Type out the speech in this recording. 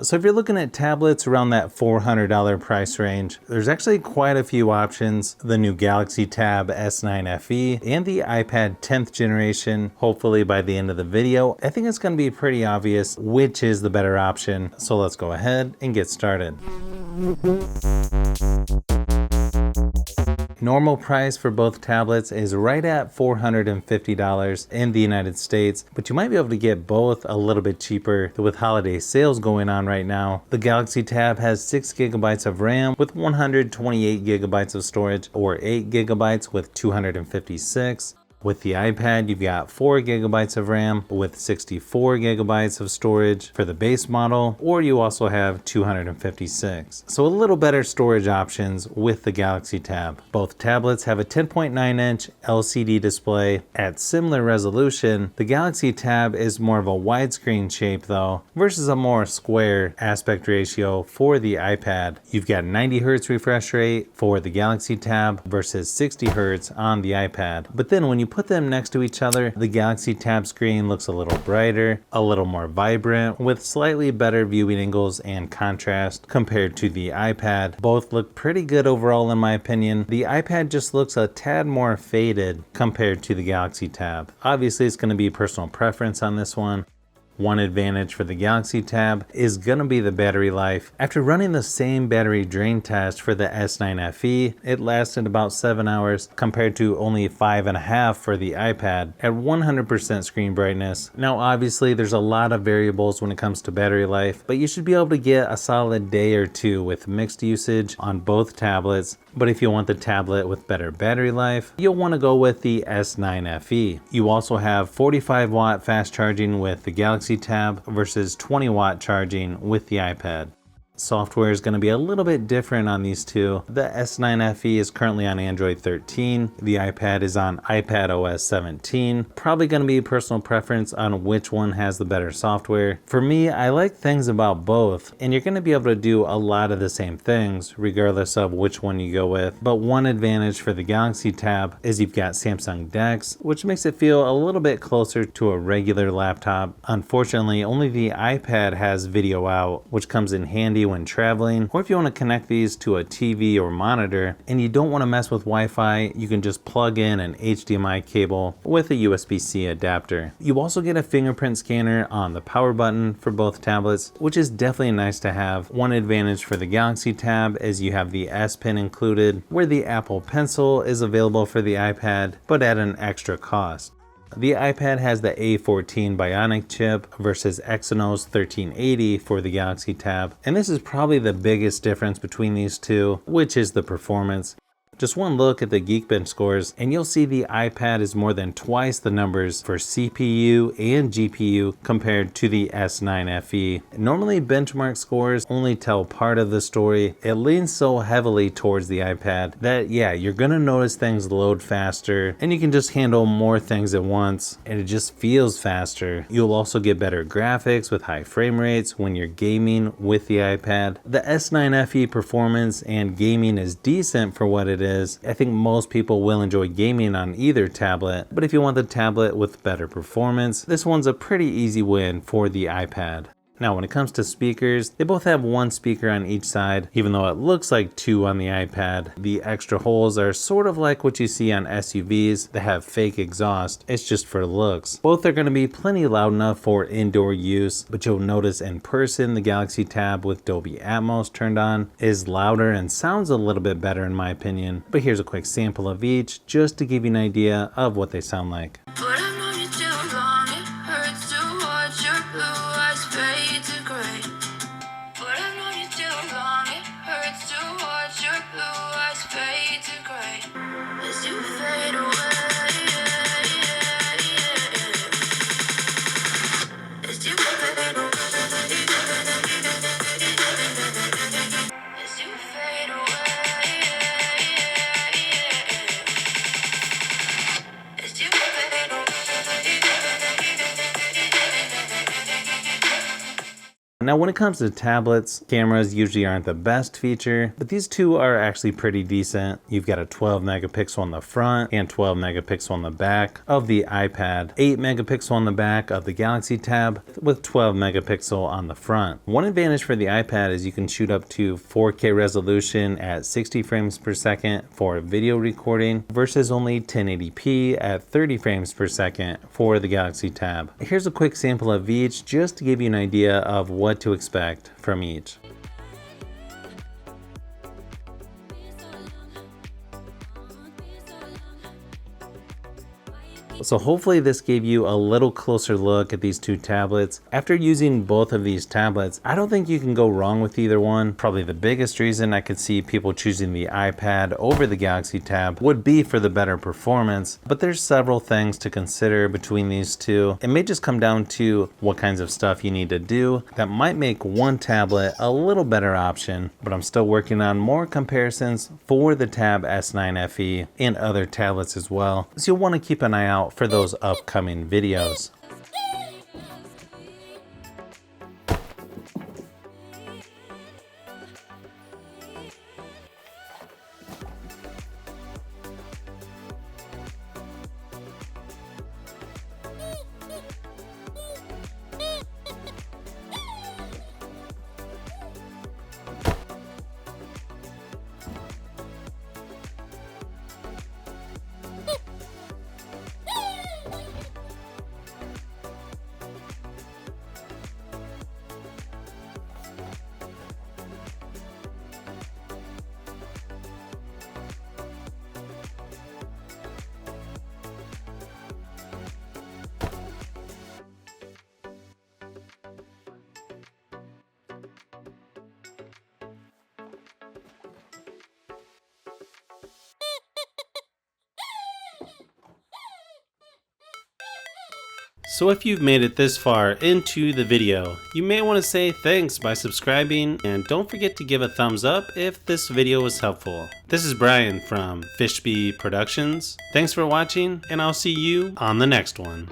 So if you're looking at tablets around that $400 price range, there's actually quite a few options. The new Galaxy Tab S9 FE and the iPad 10th generation. Hopefully by the end of the video, I think it's going to be pretty obvious which is the better option. So let's go ahead and get started. Normal price for both tablets is right at $450 in the United States, but you might be able to get both a little bit cheaper with holiday sales going on right now. The Galaxy Tab has 6 gigabytes of RAM with 128 gigabytes of storage, or 8 gigabytes with 256. With the iPad, you've got 4 gigabytes of RAM with 64 gigabytes of storage for the base model, or you also have 256. So a little better storage options with the Galaxy Tab. Both tablets have a 10.9-inch LCD display at similar resolution. The Galaxy Tab is more of a widescreen shape though, versus a more square aspect ratio for the iPad. You've got 90 Hz refresh rate for the Galaxy Tab versus 60 Hz on the iPad. But then when you put them next to each other, the Galaxy Tab screen looks a little brighter, a little more vibrant, with slightly better viewing angles and contrast compared to the iPad. Both look pretty good overall in my opinion. The iPad just looks a tad more faded compared to the Galaxy Tab. Obviously it's going to be personal preference on this one. One advantage for the Galaxy Tab is going to be the battery life. After running the same battery drain test for the S9 FE, it lasted about 7 hours compared to only 5.5 for the iPad at 100% screen brightness. Now obviously there's a lot of variables when it comes to battery life, but you should be able to get a solid day or two with mixed usage on both tablets. But if you want the tablet with better battery life, you'll want to go with the S9 FE. You also have 45 watt fast charging with the Galaxy Tab versus 20 watt charging with the iPad. Software is going to be a little bit different on these two. The S9 FE is currently on Android 13. The iPad is on iPad OS 17. Probably going to be personal preference on which one has the better software. For me, I like things about both, and you're going to be able to do a lot of the same things regardless of which one you go with. But one advantage for the Galaxy Tab is you've got Samsung DeX, which makes it feel a little bit closer to a regular laptop. Unfortunately, only the iPad has video out, which comes in handy when traveling, or if you want to connect these to a TV or monitor and you don't want to mess with Wi-Fi, you can just plug in an HDMI cable with a USB-C adapter. You also get a fingerprint scanner on the power button for both tablets, which is definitely nice to have. One advantage for the Galaxy Tab is you have the S Pen included, where the Apple Pencil is available for the iPad, but at an extra cost. The iPad has the A14 Bionic chip versus Exynos 1380 for the Galaxy Tab, and this is probably the biggest difference between these two, which is the performance. Just one look at the Geekbench scores and you'll see the iPad is more than twice the numbers for CPU and GPU compared to the S9 FE. Normally benchmark scores only tell part of the story. It leans so heavily towards the iPad that yeah, you're gonna notice things load faster and you can just handle more things at once and it just feels faster. You'll also get better graphics with high frame rates when you're gaming with the iPad. The S9 FE performance and gaming is decent for what it is. I think most people will enjoy gaming on either tablet, but if you want the tablet with better performance, this one's a pretty easy win for the iPad. Now when it comes to speakers, they both have one speaker on each side, even though it looks like two on the iPad. The extra holes are sort of like what you see on SUVs that have fake exhaust. It's just for looks. Both are going to be plenty loud enough for indoor use, but you'll notice in person the Galaxy Tab with Dolby Atmos turned on is louder and sounds a little bit better in my opinion. But here's a quick sample of each just to give you an idea of what they sound like. Now when it comes to tablets, cameras usually aren't the best feature, but these two are actually pretty decent. You've got a 12 megapixel on the front and 12 megapixel on the back of the iPad, 8 megapixel on the back of the Galaxy Tab with 12 megapixel on the front. One advantage for the iPad is you can shoot up to 4K resolution at 60 frames per second for video recording versus only 1080p at 30 frames per second for the Galaxy Tab. Here's a quick sample of each just to give you an idea of what to expect from each. So hopefully this gave you a little closer look at these two tablets. After using both of these tablets, I don't think you can go wrong with either one. Probably the biggest reason I could see people choosing the iPad over the Galaxy Tab would be for the better performance, but there's several things to consider between these two. It may just come down to what kinds of stuff you need to do that might make one tablet a little better option, but I'm still working on more comparisons for the Tab S9 FE and other tablets as well, so you'll want to keep an eye out for those upcoming videos. So if you've made it this far into the video, you may want to say thanks by subscribing, and don't forget to give a thumbs up if this video was helpful. This is Brian from Fishbee Productions. Thanks for watching, and I'll see you on the next one.